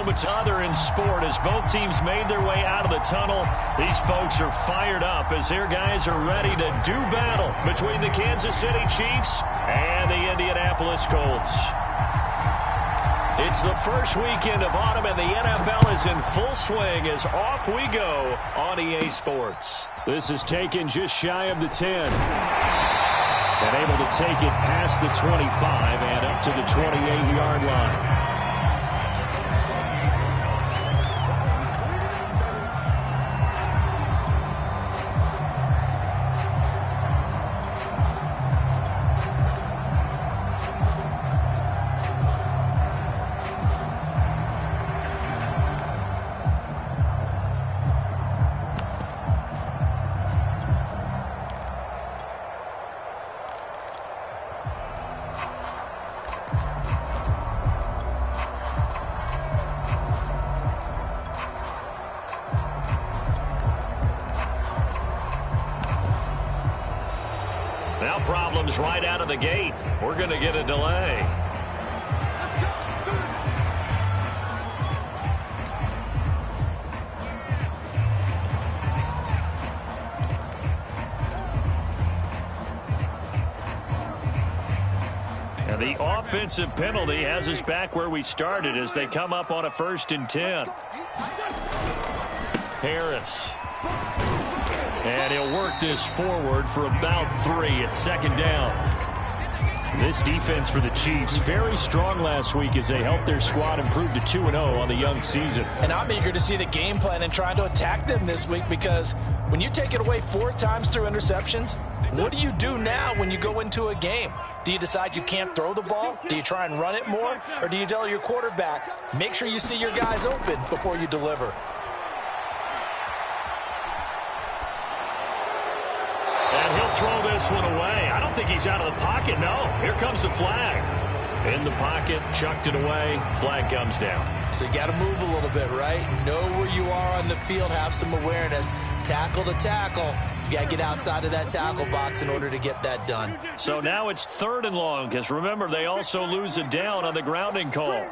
moments other in sport as both teams made their way out of the tunnel. These folks are fired up as their guys are ready to do battle between the Kansas City Chiefs and the Indianapolis Colts. It's the first weekend of autumn, and the NFL is in full swing as off we go on EA Sports. This is taken just shy of the 10. And able to take it past the 25 and up to the 28-yard line. Now problems right out of the gate. We're going to get a delay. And the offensive penalty has us back where we started as they come up on a 1st and 10. Harris. And he'll work this forward for about 3 at 2nd down. This defense for the Chiefs, very strong last week as they helped their squad improve to 2-0 on the young season. And I'm eager to see the game plan and trying to attack them this week, because when you take it away 4 times through interceptions, what do you do now when you go into a game? Do you decide you can't throw the ball? Do you try and run it more? Or do you tell your quarterback, make sure you see your guys open before you deliver? And he'll throw this one away. I don't think he's out of the pocket, no. Here comes the flag. In the pocket, chucked it away, flag comes down. So you got to move a little bit, right? Know where you are on the field, have some awareness. Tackle to tackle. You got to get outside of that tackle box in order to get that done. So now it's 3rd and long, because remember, they also lose a down on the grounding call.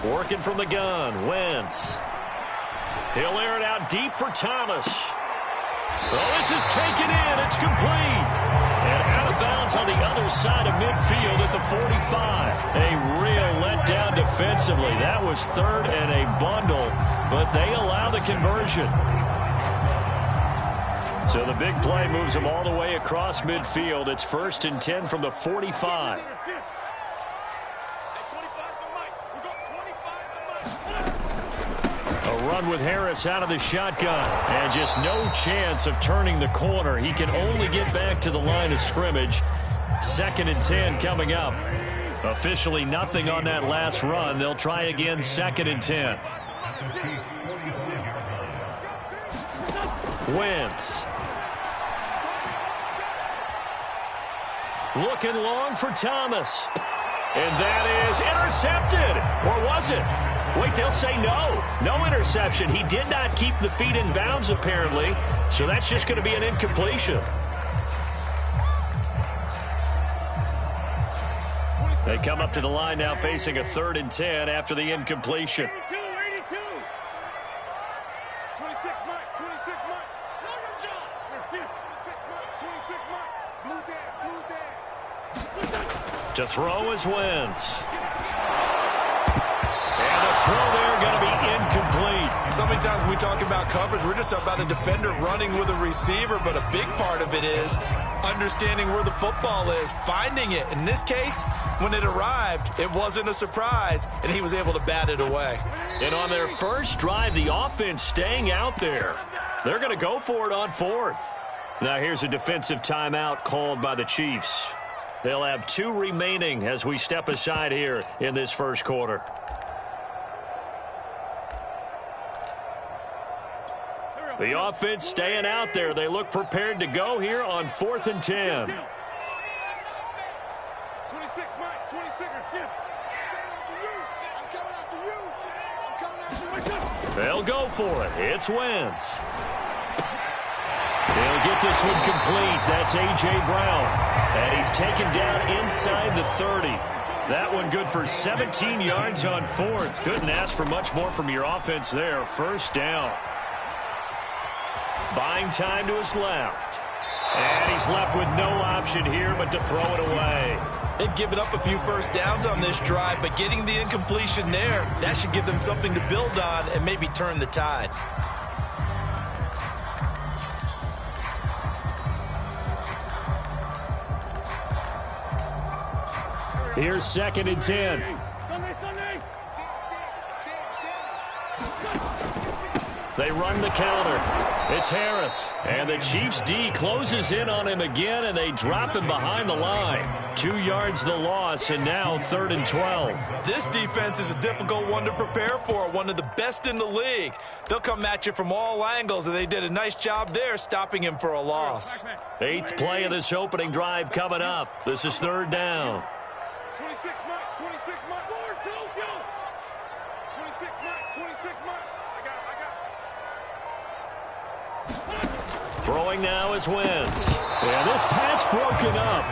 Working from the gun, Wentz. He'll air it out deep for Thomas. Well, this is taken in. It's complete. And out of bounds on the other side of midfield at the 45. A real letdown defensively. That was 3rd and a bundle, but they allow the conversion. So the big play moves them all the way across midfield. It's 1st and 10 from the 45. Run with Harris out of the shotgun, and just no chance of turning the corner. He can only get back to the line of scrimmage. 2nd and 10 coming up. Officially nothing on that last run. They'll try again, 2nd and 10. Wentz. Looking long for Thomas. And that is intercepted. Or was it? Wait, they'll say no. No interception. He did not keep the feet in bounds, apparently. So that's just going to be an incompletion. They come up to the line now facing a 3rd and 10 after the incompletion. To throw is Wentz. Throw there going to be incomplete. So many times when we talk about coverage, we're just about a defender running with a receiver, but a big part of it is understanding where the football is, finding it. In this case, when it arrived, it wasn't a surprise, and he was able to bat it away. And on their first drive, the offense staying out there. They're going to go for it on 4th. Now here's a defensive timeout called by the Chiefs. They'll have 2 remaining as we step aside here in this first quarter. The offense staying out there. They look prepared to go here on 4th and 10. 26, Mike. 26. I'm coming after you. They'll go for it. It's Wentz. He'll get this one complete. That's A.J. Brown. And he's taken down inside the 30. That one good for 17 yards on fourth. Couldn't ask for much more from your offense there. First down. Buying time to his left. And he's left with no option here but to throw it away. They've given up a few first downs on this drive, but getting the incompletion there, that should give them something to build on and maybe turn the tide. Here's 2nd and 10. They run the counter. It's Harris. And the Chiefs' D closes in on him again, and they drop him behind the line. 2 yards the loss, and now 3rd and 12. This defense is a difficult one to prepare for, one of the best in the league. They'll come at you from all angles, and they did a nice job there stopping him for a loss. 8th play of this opening drive coming up. This is 3rd down. 26 mark, 26 mark. Lord, Tokyo. 26 mark, 26 mark. I got it. Throwing now is Wentz. And this pass broken up.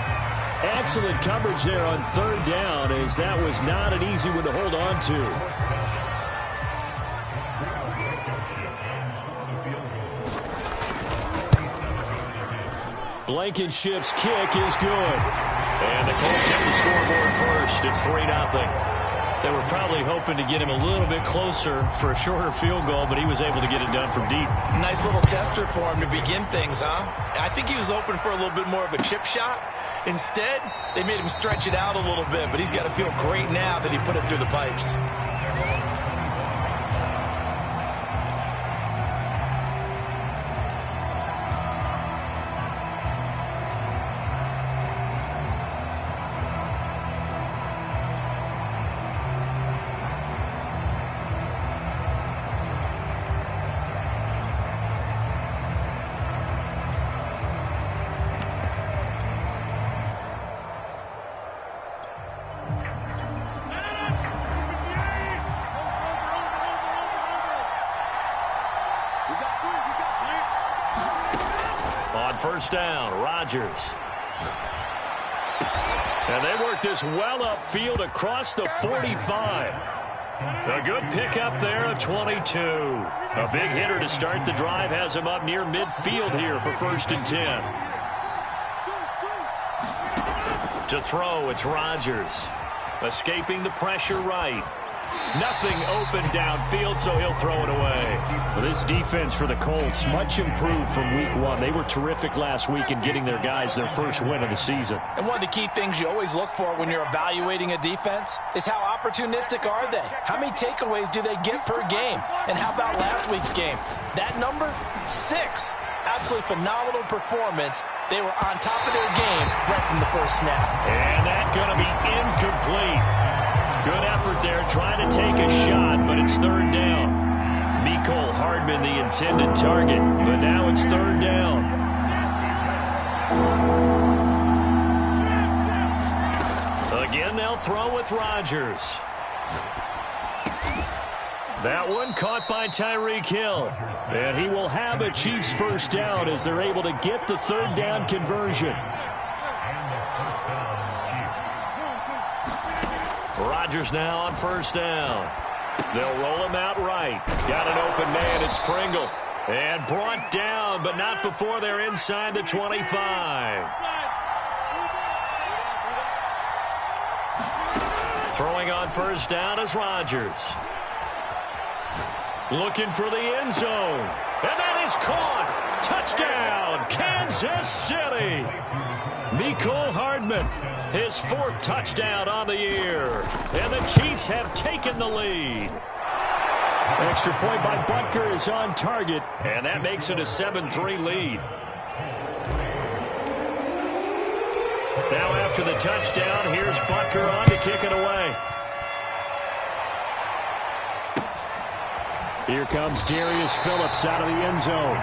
Excellent coverage there on 3rd down, as that was not an easy one to hold on to. Blankenship's kick is good. And the Colts have the scoreboard first. It's 3-0. They were probably hoping to get him a little bit closer for a shorter field goal, but he was able to get it done from deep. Nice little tester for him to begin things, huh? I think he was open for a little bit more of a chip shot. Instead, they made him stretch it out a little bit, but he's got to feel great now that he put it through the pipes. First down, Rodgers. And they work this well upfield across the 45. A good pickup there at 22. A big hitter to start the drive has him up near midfield here for 1st and 10. To throw, it's Rodgers. Escaping the pressure right. Nothing open downfield, so he'll throw it away. Well, this defense for the Colts, much improved from week 1. They were terrific last week in getting their guys their first win of the season. And one of the key things you always look for when you're evaluating a defense is how opportunistic are they? How many takeaways do they get per game? And how about last week's game? That number, 6. Absolutely phenomenal performance. They were on top of their game right from the first snap. And that's going to be incomplete. Good effort there, trying to take a shot, but it's 3rd down. Mecole Hardman, the intended target, but now it's 3rd down. Again, they'll throw with Rodgers. That one caught by Tyreek Hill. And he will have a Chiefs first down as they're able to get the 3rd down conversion. Rodgers now on 1st down. They'll roll him out right. Got an open man. It's Pringle. And brought down, but not before they're inside the 25. Throwing on 1st down is Rodgers. Looking for the end zone. And that is caught. Touchdown, Kansas City. Mecole Hardman, his 4th touchdown on the year. And the Chiefs have taken the lead. Extra point by Butker is on target. And that makes it a 7-3 lead. Now after the touchdown, here's Butker on to kick it away. Here comes Darius Phillips out of the end zone.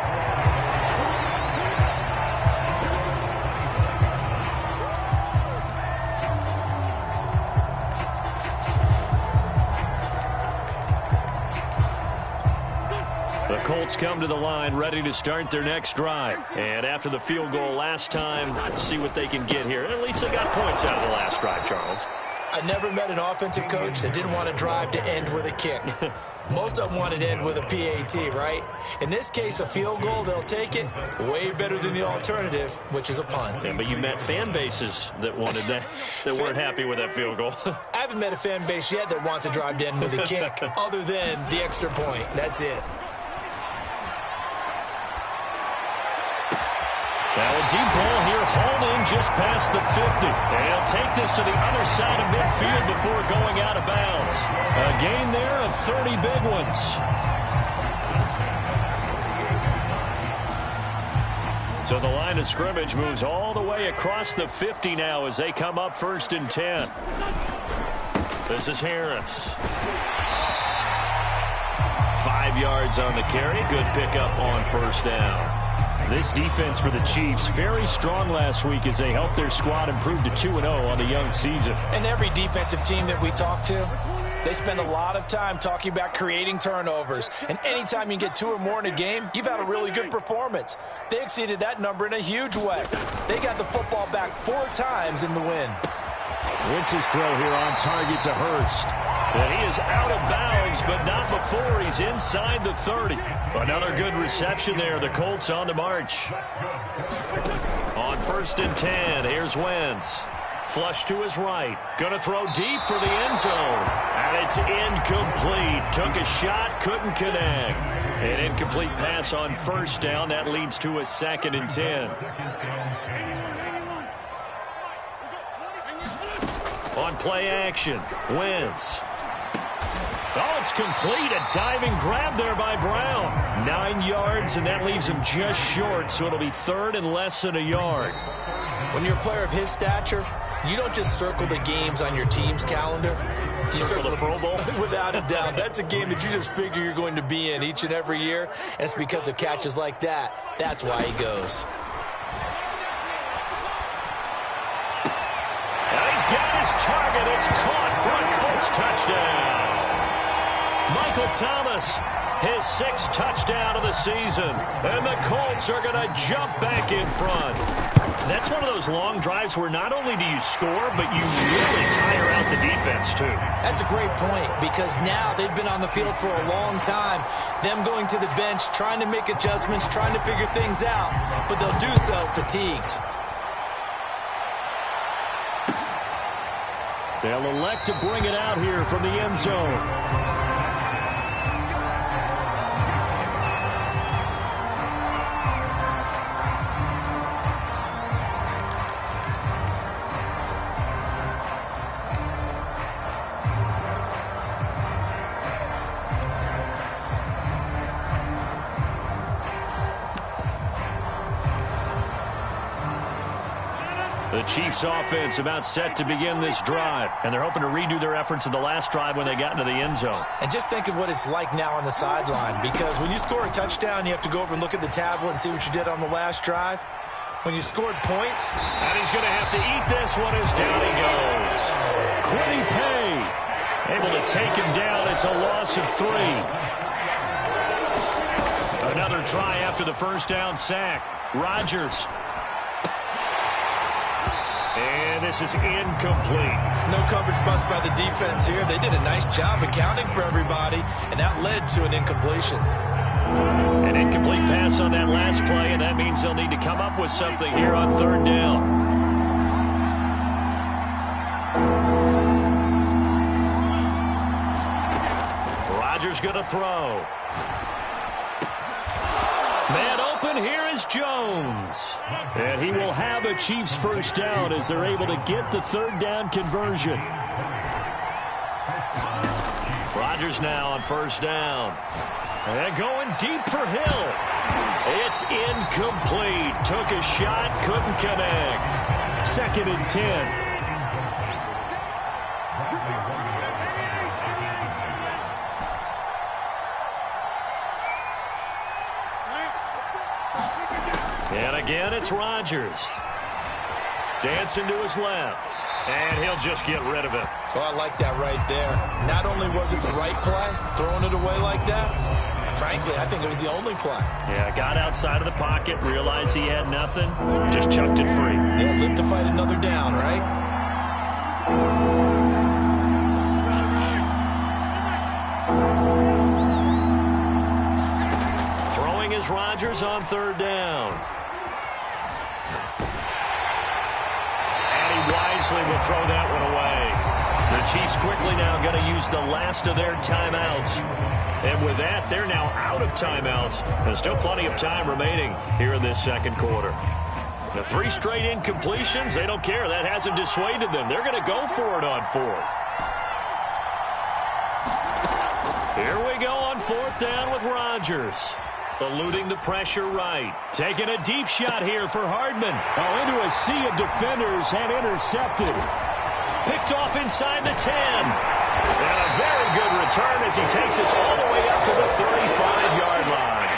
Colts come to the line, ready to start their next drive. And after the field goal last time, see what they can get here. At least they got points out of the last drive, Charles. I never met an offensive coach that didn't want to drive to end with a kick. Most of them wanted to end with a PAT, right? In this case, a field goal, they'll take it. Way better than the alternative, which is a punt. Yeah, but you met fan bases that wanted that, that weren't happy with that field goal. I haven't met a fan base yet that wants to drive to end with a kick, other than the extra point. That's it. Now a deep ball here, hauled in just past the 50. And he'll take this to the other side of midfield before going out of bounds. A gain there of 30 big ones. So the line of scrimmage moves all the way across the 50 now as they come up 1st and 10. This is Harris. 5 yards on the carry. Good pickup on 1st down. This defense for the Chiefs, very strong last week as they helped their squad improve to 2-0 on the young season. And every defensive team that we talk to, they spend a lot of time talking about creating turnovers. And anytime you get 2 or more in a game, you've had a really good performance. They exceeded that number in a huge way. They got the football back 4 times in the win. Wentz's throw here on target to Hurst. And he is out of bounds, but not before he's inside the 30. Another good reception there. The Colts on the march. On 1st and 10, here's Wentz. Flush to his right. Going to throw deep for the end zone. And it's incomplete. Took a shot, couldn't connect. An incomplete pass on 1st down. That leads to a 2nd and 10. On play action, Wentz. Oh, it's complete. A diving grab there by Brown. 9 yards, and that leaves him just short, so it'll be 3rd and less than a yard. When you're a player of his stature, you don't just circle the games on your team's calendar. You circle the Pro Bowl? Without a doubt. That's a game that you just figure you're going to be in each and every year, and it's because of catches like that. That's why he goes. And he's got his target. It's caught for a Colts touchdown. Michael Thomas, his 6th touchdown of the season. And the Colts are going to jump back in front. That's one of those long drives where not only do you score, but you really tire out the defense, too. That's a great point, because now they've been on the field for a long time. Them going to the bench, trying to make adjustments, trying to figure things out, but they'll do so fatigued. They'll elect to bring it out here from the end zone. The Chiefs offense about set to begin this drive, and they're hoping to redo their efforts in the last drive when they got into the end zone. And just think of what it's like now on the sideline, because when you score a touchdown, you have to go over and look at the tablet and see what you did on the last drive. When you scored points. And he's going to have to eat this one as down he goes. Quiddy Pay able to take him down. It's a loss of 3. Another try after the 1st down sack. Rodgers. And this is incomplete. No coverage bust by the defense here. They did a nice job accounting for everybody, and that led to an incompletion. An incomplete pass on that last play, and that means they'll need to come up with something here on 3rd down. Rodgers going to throw. Man open, here is Jones. And he will have a Chiefs 1st down as they're able to get the 3rd down conversion. Rodgers now on 1st down. And going deep for Hill. It's incomplete. Took a shot, couldn't connect. 2nd and 10. And again, it's Rodgers. Dancing to his left. And he'll just get rid of it. Oh, I like that right there. Not only was it the right play, throwing it away like that, Frankly, I think it was the only play. Yeah, got outside of the pocket, realized he had nothing, just chucked it free. Yeah, live to fight another down, right? Throwing is Rodgers on third down. And he wisely will throw that one away. The Chiefs quickly now going to use the last of their timeouts. And with that, they're now out of timeouts. There's still plenty of time remaining here in this second quarter. The 3 straight incompletions, they don't care. That hasn't dissuaded them. They're going to go for it on fourth. Here we go on fourth down with Rodgers. Eluding the pressure right. Taking a deep shot here for Hardman. Oh, into a sea of defenders and intercepted. Picked off inside the 10. And a very good return as he takes us all the way up to the 35-yard line.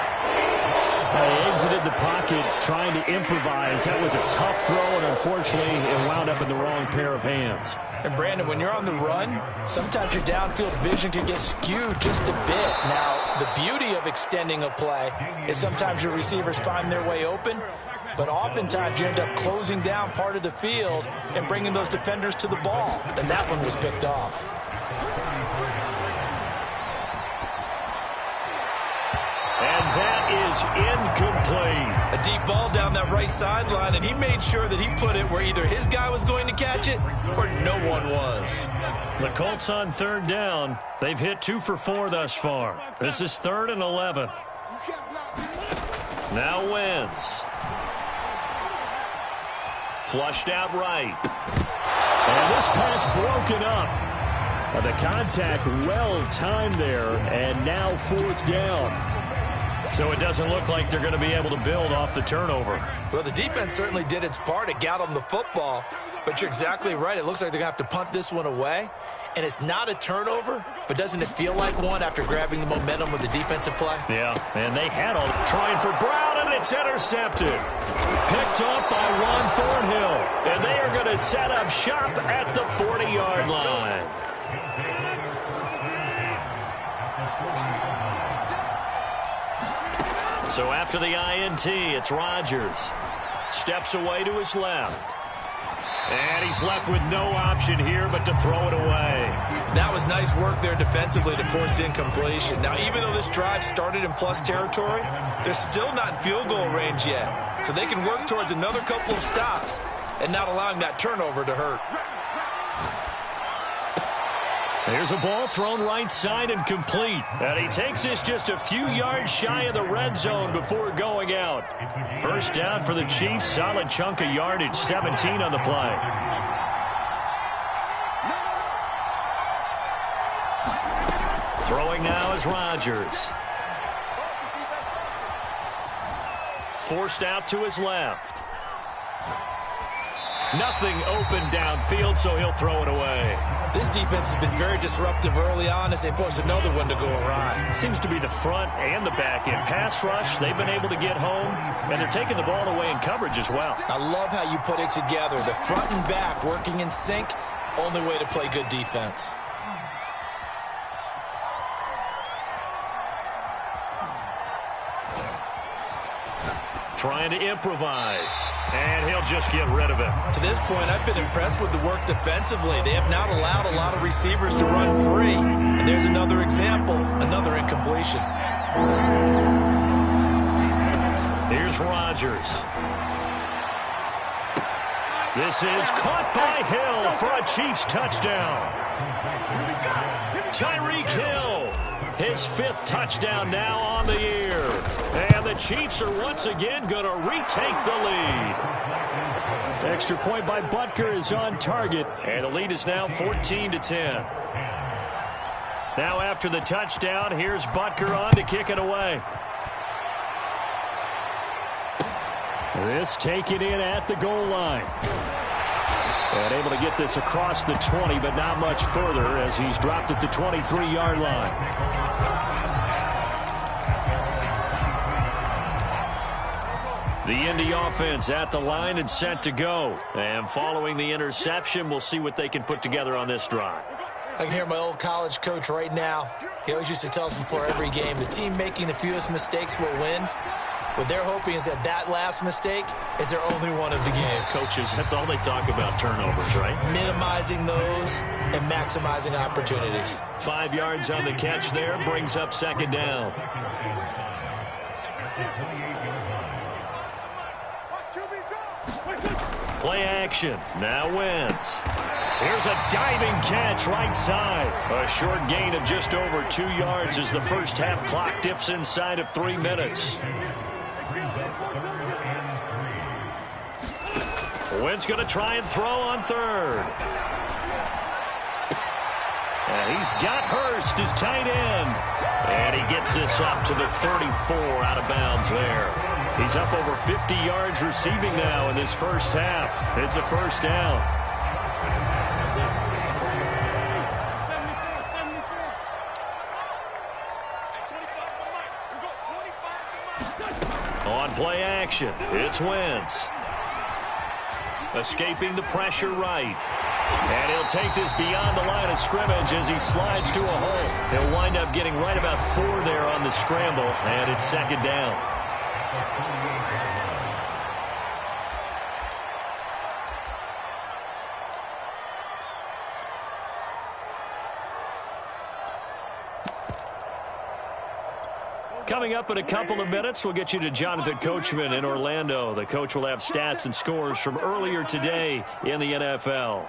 He exited the pocket trying to improvise. That was a tough throw, and unfortunately, it wound up in the wrong pair of hands. And, Brandon, when you're on the run, sometimes your downfield vision can get skewed just a bit. Now, the beauty of extending a play is sometimes your receivers find their way open, but oftentimes you end up closing down part of the field and bringing those defenders to the ball. And that one was picked off. And that is incomplete. A deep ball down that right sideline, and he made sure that he put it where either his guy was going to catch it or no one was. The Colts on third down. They've hit 2 for 4 thus far. This is 3rd and 11. Now Wentz. Flushed out right. And this pass broken up. The contact well timed there, and now 4th down. So it doesn't look like they're going to be able to build off the turnover. Well, the defense certainly did its part. It got them the football. But you're exactly right. It looks like they're going to have to punt this one away. And it's not a turnover, but doesn't it feel like one after grabbing the momentum with the defensive play? Yeah, and they had all trying for Brown, and it's intercepted. Picked off by Juan Thornhill. And they are going to set up shop at the 40-yard line. So after the INT, it's Rodgers. Steps away to his left. And he's left with no option here but to throw it away. That was nice work there defensively to force incompletion. Now, even though this drive started in plus territory, they're still not in field goal range yet. So they can work towards another couple of stops and not allowing that turnover to hurt. There's a ball thrown right side and complete. And he takes this just a few yards shy of the red zone before going out. First down for the Chiefs. Solid chunk of yardage. 17 on the play. Throwing now is Rodgers. Forced out to his left. Nothing open downfield, so he'll throw it away. This defense has been very disruptive early on as they force another one to go awry. It seems to be the front and the back end. Pass rush, they've been able to get home, and they're taking the ball away in coverage as well. I love how you put it together. The front and back working in sync, only way to play good defense. Trying to improvise, and he'll just get rid of it. To this point, I've been impressed with the work defensively. They have not allowed a lot of receivers to run free. And there's another example, another incompletion. Here's Rodgers. This is caught by Hill for a Chiefs touchdown. Tyreek Hill, his 5th touchdown now on the year. And the Chiefs are once again going to retake the lead. Extra point by Butker is on target. And the lead is now 14-10. Now after the touchdown, here's Butker on to kick it away. This taken in at the goal line. And able to get this across the 20, but not much further as he's dropped at the 23-yard line. The Indy offense at the line and set to go. And following the interception, we'll see what they can put together on this drive. I can hear my old college coach right now. He always used to tell us before every game, the team making the fewest mistakes will win. What they're hoping is that last mistake is their only one of the game. Coaches, that's all they talk about, turnovers, right? Minimizing those and maximizing opportunities. 5 yards on the catch there, brings up second down. Play action. Now Wentz. Here's a diving catch right side. A short gain of just over 2 yards as the first half clock dips inside of 3 minutes. Wentz going to try and throw on third. And he's got Hurst, his tight end. And he gets this up to the 34 out of bounds there. He's up over 50 yards receiving now in this first half. It's a first down. On play action, it's Wentz. Escaping the pressure right. And he'll take this beyond the line of scrimmage as he slides to a hole. He'll wind up getting right about 4 there on the scramble, and it's second down. Coming up in a couple of minutes, we'll get you to Jonathan Coachman in Orlando. The coach will have stats and scores from earlier today in the NFL.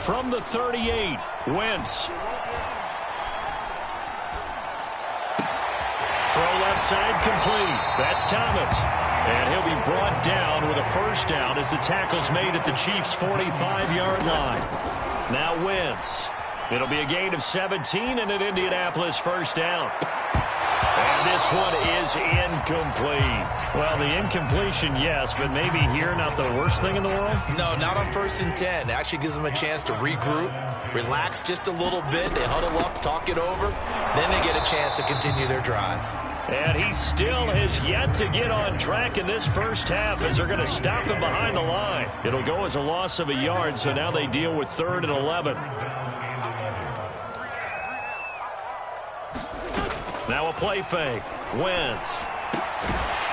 From the 38, Wentz. Throw left side complete. That's Thomas. And he'll be brought down with a first down as the tackle's made at the Chiefs' 45-yard line. Now Wentz. It'll be a gain of 17 and an Indianapolis first down. And this one is incomplete. Well, the incompletion, yes, but maybe here not the worst thing in the world? No, not on 1st and 10. It actually gives them a chance to regroup, relax just a little bit. They huddle up, talk it over. Then they get a chance to continue their drive. And he still has yet to get on track in this first half as they're going to stop him behind the line. It'll go as a loss of a yard, so now they deal with 3rd and 11. Now a play fake. Wentz.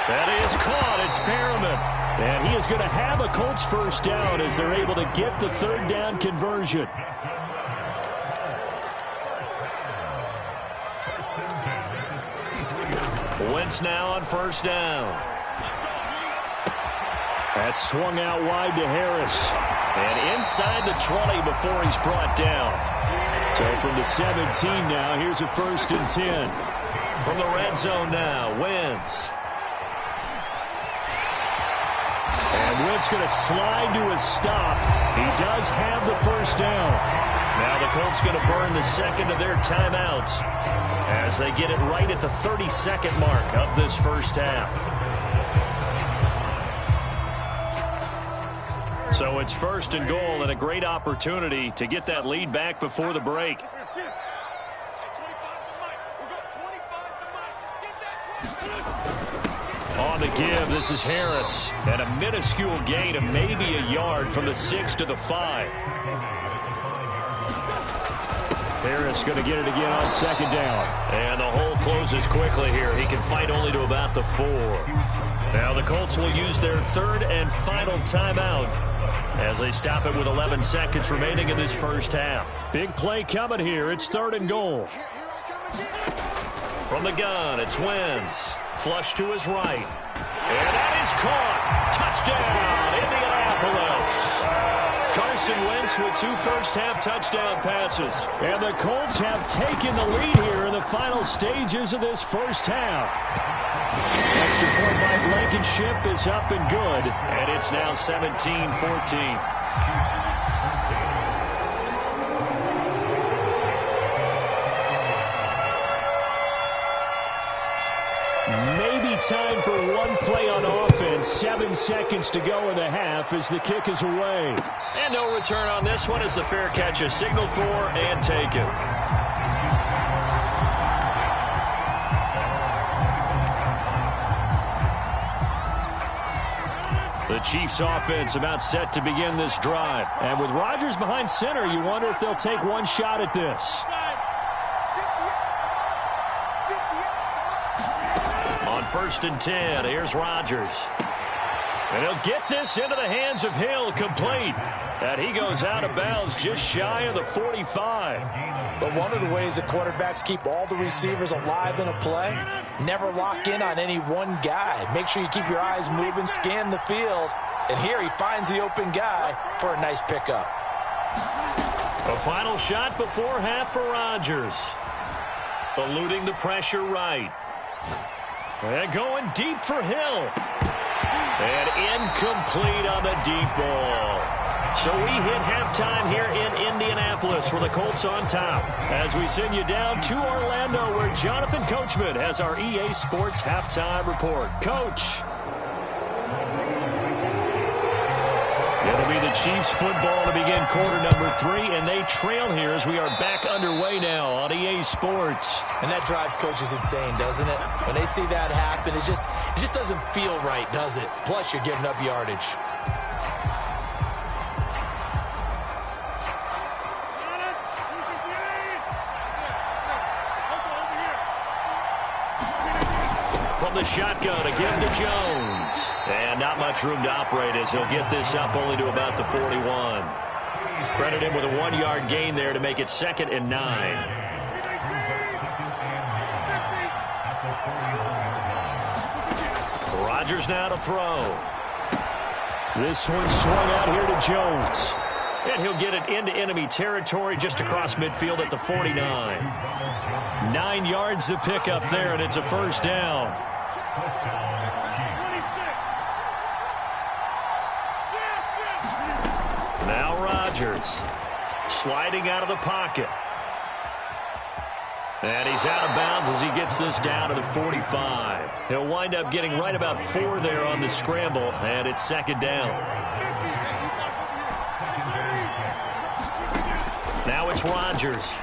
That is caught. It's Perriman. And he is going to have a Colts first down as they're able to get the 3rd down conversion. Wentz now on first down. That's swung out wide to Harris. And inside the 20 before he's brought down. So from the 17 now, here's a 1st and 10. From the red zone now, Wentz. And Wentz going to slide to a stop. He does have the first down. Now the Colts going to burn the second of their timeouts as they get it right at the 32nd mark of this first half. So it's 1st and goal and a great opportunity to get that lead back before the break. On the give, this is Harris. And a minuscule gain of maybe a yard from the 6 to the 5. Harris going to get it again on 2nd down. And the hole closes quickly here. He can fight only to about the 4. Now the Colts will use their 3rd and final timeout as they stop it with 11 seconds remaining in this first half. Big play coming here. It's 3rd and goal. From the gun, it's Wentz. Flush to his right. And that is caught. Touchdown, Indianapolis. Carson Wentz with 2 first-half touchdown passes. And the Colts have taken the lead here in the final stages of this first half. Extra point by Blankenship is up and good. And it's now 17-14. Time for one play on offense. 7 seconds to go in the half as the kick is away. And no return on this one as the fair catch is signaled for and taken. The Chiefs offense about set to begin this drive. And with Rodgers behind center, you wonder if they'll take one shot at this. On 1st and 10, here's Rodgers. And he'll get this into the hands of Hill, complete. And he goes out of bounds just shy of the 45. But one of the ways that quarterbacks keep all the receivers alive in a play, never lock in on any one guy. Make sure you keep your eyes moving, scan the field. And here he finds the open guy for a nice pickup. A final shot before half for Rodgers. Eluding the pressure right. And going deep for Hill. And incomplete on the deep ball. So we hit halftime here in Indianapolis where the Colts on top. As we send you down to Orlando where Jonathan Coachman has our EA Sports halftime report. Coach. It'll be the Chiefs football to begin quarter number 3, and they trail here as we are back underway now on EA Sports. And that drives coaches insane, doesn't it? When they see that happen, it just doesn't feel right, does it? Plus, you're giving up yardage. From the shotgun, a give to Jones. And not much room to operate as he'll get this up only to about the 41. Credit him with a 1-yard gain there to make it 2nd and 9. Rodgers now to throw. This one swung out here to Jones. And he'll get it into enemy territory just across midfield at the 49. 9 yards to pick up there, and it's a first down. Now Rodgers sliding out of the pocket. And he's out of bounds as he gets this down to the 45. He'll wind up getting right about 4 there on the scramble, and it's 2nd down. Now it's Rodgers.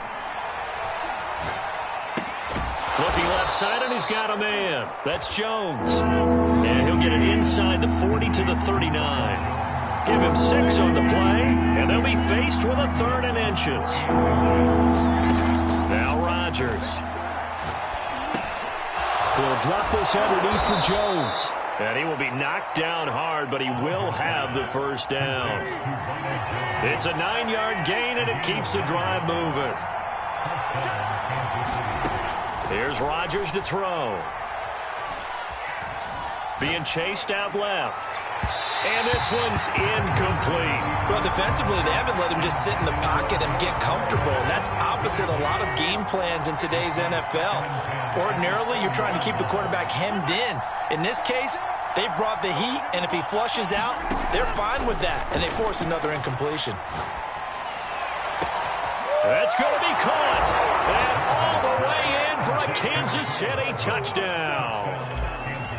Looking left side, and he's got a man. That's Jones. And he'll get it inside the 40 to the 39. Give him 6 on the play, and they'll be faced with a 3rd and inches. Now Rodgers. He'll drop this underneath for Jones. And he will be knocked down hard, but he will have the first down. It's a 9-yard gain, and it keeps the drive moving. Here's Rodgers to throw. Being chased out left. And this one's incomplete. Well, defensively, they haven't let him just sit in the pocket and get comfortable. And that's opposite a lot of game plans in today's NFL. Ordinarily, you're trying to keep the quarterback hemmed in. In this case, they brought the heat, and if he flushes out, they're fine with that. And they force another incompletion. That's going to be caught. And all the way in for a Kansas City touchdown.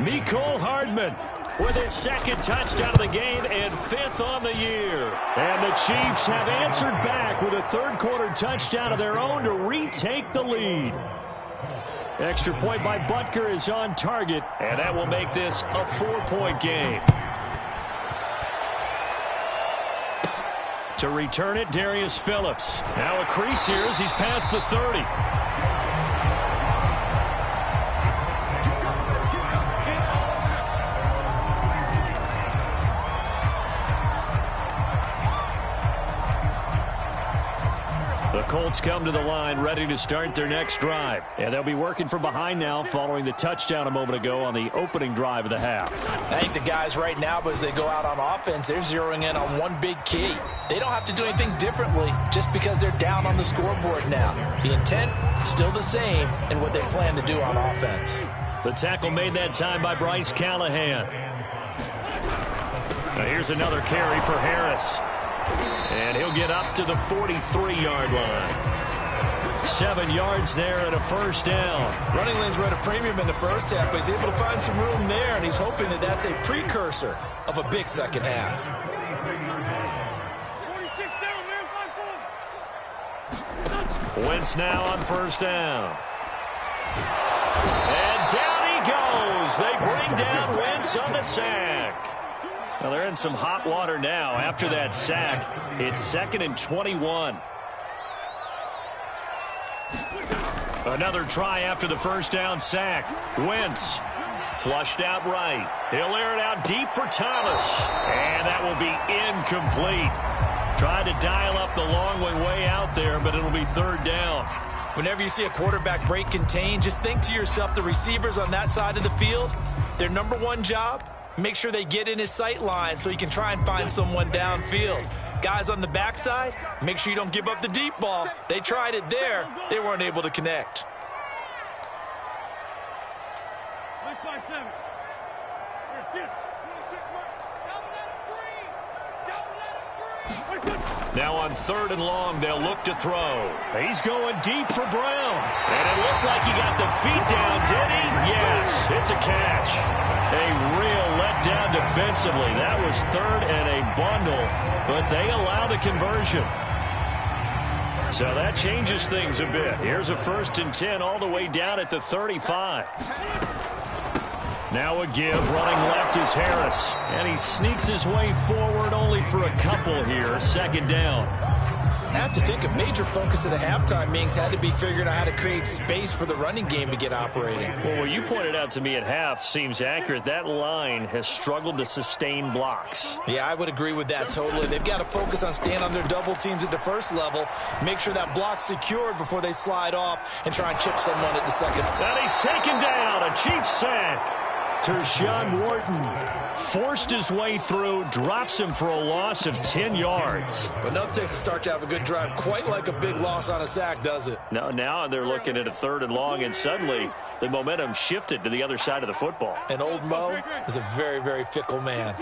Mecole Hardman with his 2nd touchdown of the game and 5th on the year. And the Chiefs have answered back with a 3rd-quarter touchdown of their own to retake the lead. Extra point by Butker is on target, and that will make this a 4-point game. To return it, Darius Phillips. Now a crease here as he's past the 30. The Colts come to the line ready to start their next drive. And they'll be working from behind now following the touchdown a moment ago on the opening drive of the half. I think the guys right now, as they go out on offense, they're zeroing in on one big key. They don't have to do anything differently just because they're down on the scoreboard now. The intent, still the same in what they plan to do on offense. The tackle made that time by Bryce Callahan. Now here's another carry for Harris. And he'll get up to the 43-yard line. 7 yards there and a first down. Running lanes were at a premium in the first half, but he's able to find some room there, and he's hoping that that's a precursor of a big second half. Wentz now on first down. And down he goes. They bring down Wentz on the sack. Well, they're in some hot water now after that sack. It's 2nd and 21. Another try after the first down sack. Wentz flushed out right. He'll air it out deep for Thomas. And that will be incomplete. Tried to dial up the long way out there, but it'll be 3rd down. Whenever you see a quarterback break contain, just think to yourself, the receivers on that side of the field, their number one job, make sure they get in his sight line so he can try and find someone downfield. Guys on the backside, make sure you don't give up the deep ball. They tried it there. They weren't able to connect. Now on 3rd and long, they'll look to throw. He's going deep for Brown. And it looked like he got the feet down, did he? Yes, it's a catch. A real letdown defensively. That was 3rd and a bundle, but they allow the conversion. So that changes things a bit. Here's a 1st and 10 all the way down at the 35. Now a give, running left is Harris. And he sneaks his way forward only for a couple here. 2nd down. I have to think a major focus at the halftime meetings had to be figuring out how to create space for the running game to get operating. Well, what you pointed out to me at half seems accurate. That line has struggled to sustain blocks. Yeah, I would agree with that totally. They've got to focus on staying on their double teams at the first level, make sure that block's secured before they slide off and try and chip someone at the second. And he's taken down. A Chiefs sack. Tershawn Wharton forced his way through, drops him for a loss of 10 yards. But enough takes to start to have a good drive, quite like a big loss on a sack, does it? No, now they're looking at a 3rd and long, and suddenly the momentum shifted to the other side of the football. And old Mo is a very, very fickle man.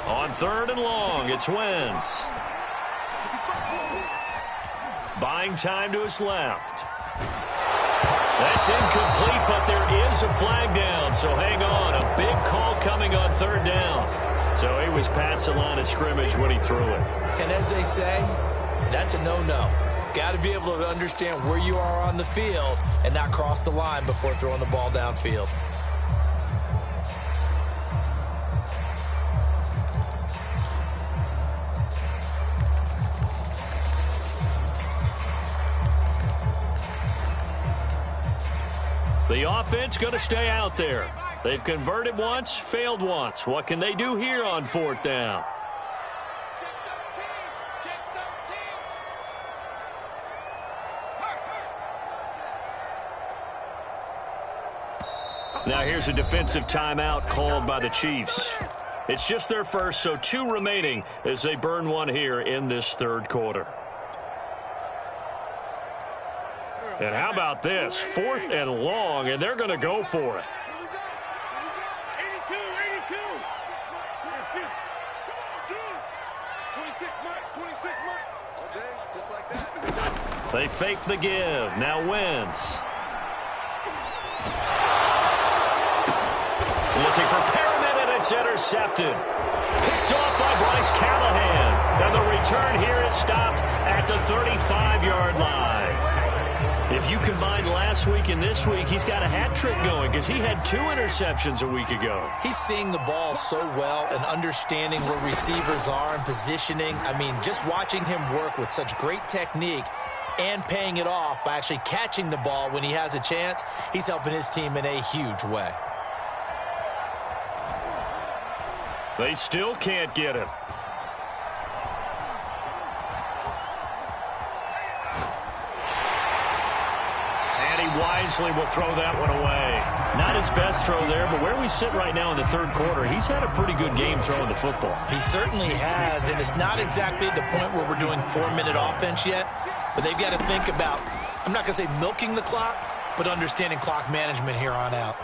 On 3rd and long, it's Wentz. Buying time to his left. That's incomplete, but there is a flag down, so hang on. A big call coming on 3rd down. So he was past the line of scrimmage when he threw it. And as they say, that's a no-no. Got to be able to understand where you are on the field and not cross the line before throwing the ball downfield. The offense going to stay out there. They've converted once, failed once. What can they do here on 4th down? Now here's a defensive timeout called by the Chiefs. It's just their first, so 2 remaining as they burn one here in this 3rd quarter. And how about this? 4th and long, and they're going to go for it. They fake the give. Now Wentz. Looking for Perriman, and it's intercepted. Picked off by Bryce Callahan. And the return here is stopped at the 35-yard line. If you combine last week and this week, he's got a hat trick going because he had 2 interceptions a week ago. He's seeing the ball so well and understanding where receivers are and positioning. I mean, just watching him work with such great technique and paying it off by actually catching the ball when he has a chance, he's helping his team in a huge way. They still can't get him. Wisely will throw that one away. Not his best throw there, but where we sit right now in the 3rd quarter, he's had a pretty good game throwing the football. He certainly has, and it's not exactly the point where we're doing 4-minute offense yet, but they've got to think about, I'm not going to say milking the clock, but understanding clock management here on out.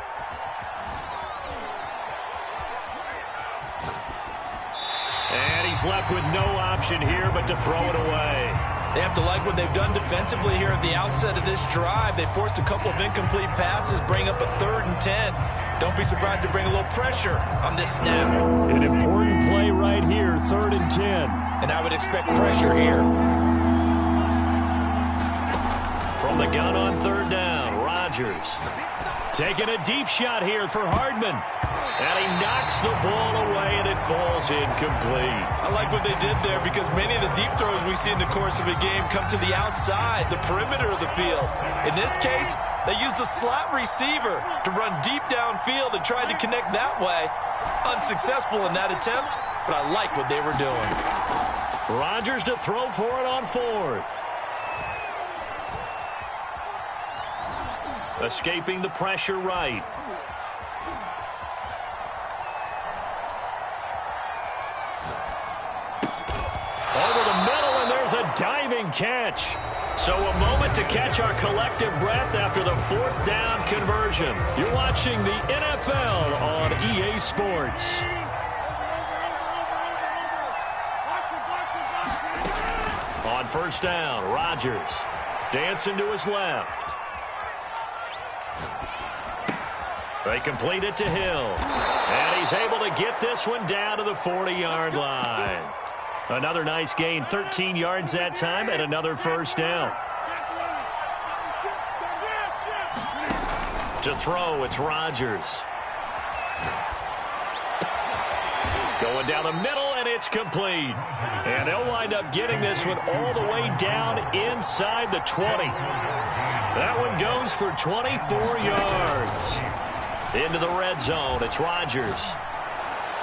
And he's left with no option here but to throw it away. They have to like what they've done defensively here at the outset of this drive. They forced a couple of incomplete passes, bring up a 3rd and 10. Don't be surprised to bring a little pressure on this snap. An important play right here, 3rd and 10. And I would expect pressure here. From From the gun on third down, Rodgers taking a deep shot here for Hardman. And he knocks the ball away, and it falls incomplete. I like what they did there because many of the deep throws we see in the course of a game come to the outside, the perimeter of the field. In this case, they used a slot receiver to run deep downfield and tried to connect that way. Unsuccessful in that attempt, but I like what they were doing. Rodgers to throw for it on fourth. Escaping the pressure right. Over the middle, and there's a diving catch. So a moment to catch our collective breath after the fourth down conversion. You're watching the NFL on EA Sports. On first down, Rodgers dancing to his left. They complete it to Hill. And he's able to get this one down to the 40-yard line. Another nice gain, 13 yards that time, and another first down. To throw, it's Rodgers. Going down the middle, and it's complete. And they'll wind up getting this one all the way down inside the 20. That one goes for 24 yards. Into the red zone, it's Rodgers.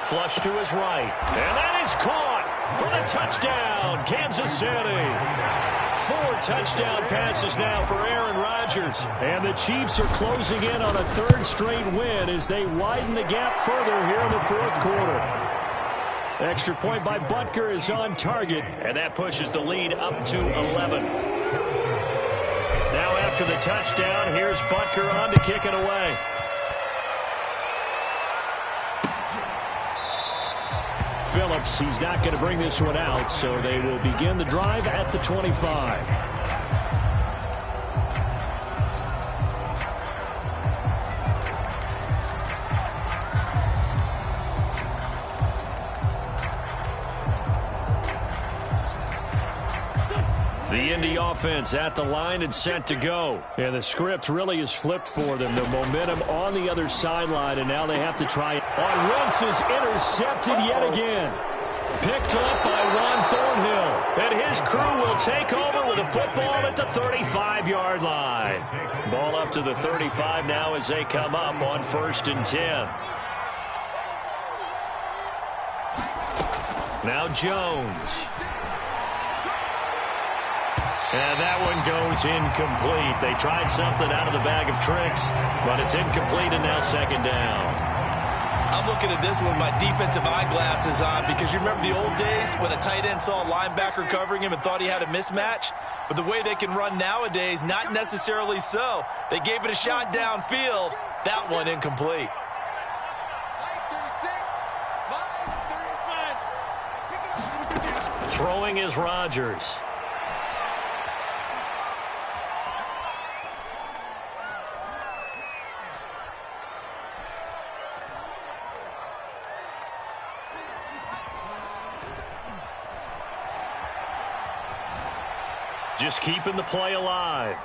Flush to his right, and that is caught for the touchdown, Kansas City. 4 touchdown passes now for Aaron Rodgers. And the Chiefs are closing in on a third straight win as they widen the gap further here in the fourth quarter. Extra point by Butker is on target, and that pushes the lead up to 11. Now after the touchdown, here's Butker on to kick it away. Phillips, he's not going to bring this one out, so they will begin the drive at the 25. The Indy offense at the line and set to go. And the script really is flipped for them. The momentum on the other sideline, and now they have to try it. On Wentz is intercepted yet again. Picked up by Ron Thornhill. And his crew will take over with a football at the 35-yard line. Ball up to the 35 now as they come up on 1st and 10. Now Jones. And that one goes incomplete. They tried something out of the bag of tricks, but it's incomplete and now 2nd down. I'm looking at this with my defensive eyeglasses on because you remember the old days when a tight end saw a linebacker covering him and thought he had a mismatch? But the way they can run nowadays, not necessarily so. They gave it a shot downfield. That one incomplete. Throwing is Rodgers. Just keeping the play alive.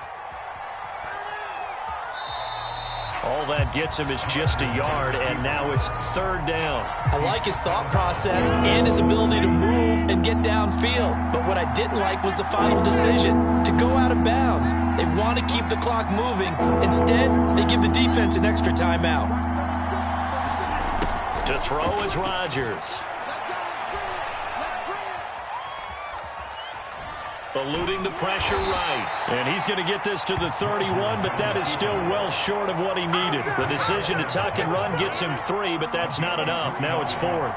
All that gets him is just a yard, and now it's 3rd down. I like his thought process and his ability to move and get downfield. But what I didn't like was the final decision, to go out of bounds. They want to keep the clock moving. Instead, they give the defense an extra timeout. To throw is Rodgers. Eluding the pressure right. And he's going to get this to the 31, but that is still well short of what he needed. The decision to tuck and run gets him 3, but that's not enough. Now it's 4th.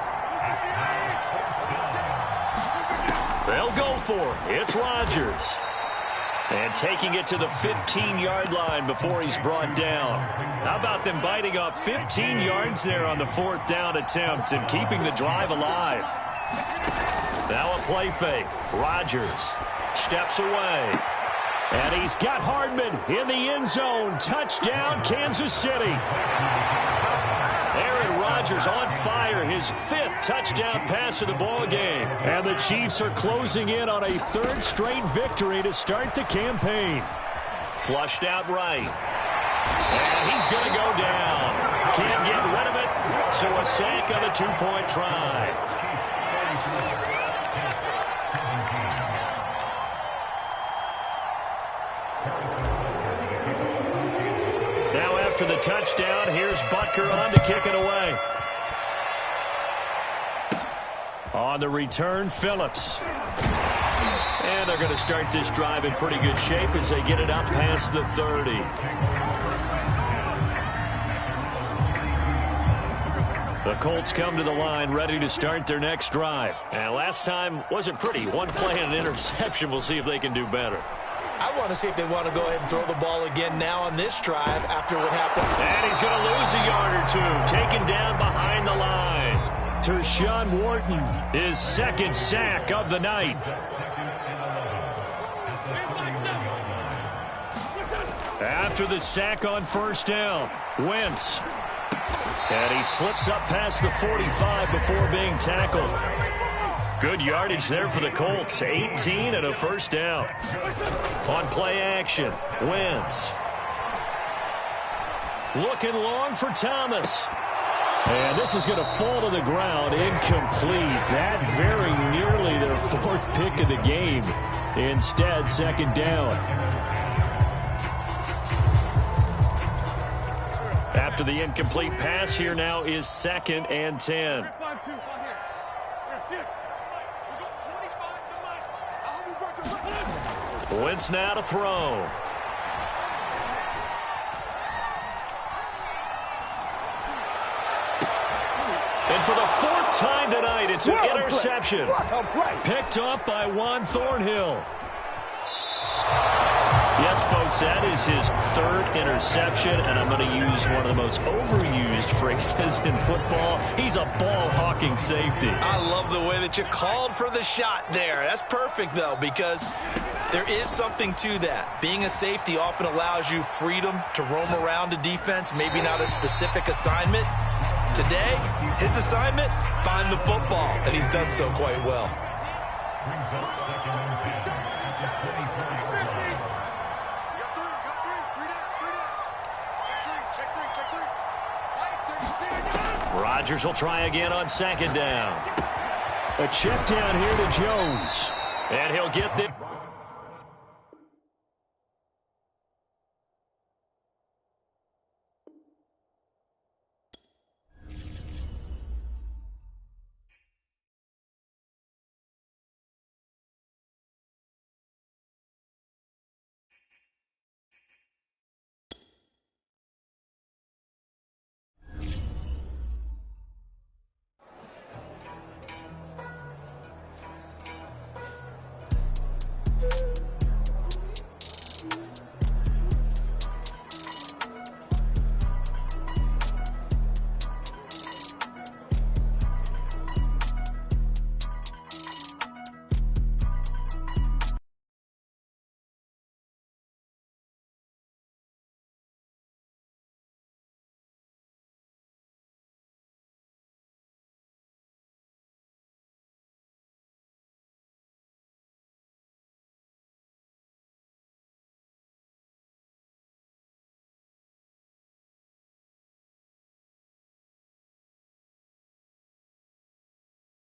They'll go for it. It's Rodgers. And taking it to the 15-yard line before he's brought down. How about them biting off 15 yards there on the 4th down attempt and keeping the drive alive? Now a play fake. Rodgers steps away. And he's got Hardman in the end zone. Touchdown, Kansas City. Aaron Rodgers on fire. His 5th touchdown pass of the ball game. And the Chiefs are closing in on a 3rd straight victory to start the campaign. Flushed out right. And he's going to go down. Can't get rid of it, so a sack on a two-point try. Now after the touchdown, here's Butker on to kick it away. On the return, Phillips. And they're going to start this drive in pretty good shape as they get it up past the 30. The Colts come to the line ready to start their next drive. And last time wasn't pretty. One play and an interception. We'll see if they can do better. I want to see if they want to go ahead and throw the ball again now on this drive after what happened. And he's going to lose a yard or two. Taken down behind the line. Tershawn Wharton, his second sack of the night. After the sack on first down, Wentz. And he slips up past the 45 before being tackled. Good yardage there for the Colts. 18 and a first down. On play action, Wentz. Looking long for Thomas. And this is going to fall to the ground, incomplete. That very nearly their fourth pick of the game. Instead, second down. After the incomplete pass, here now is 2nd and 10. Wentz now to throw. And for the 4th time tonight, it's an interception. Picked up by Juan Thornhill. Yes, folks, that is his 3rd interception, and I'm going to use one of the most overused phrases in football. He's a ball-hawking safety. I love the way that you called for the shot there. That's perfect, though, because there is something to that. Being a safety often allows you freedom to roam around a defense, maybe not a specific assignment. Today, his assignment, find the football, and he's done so quite well. Rodgers will try again on 2nd down. A check down here to Jones. And he'll get this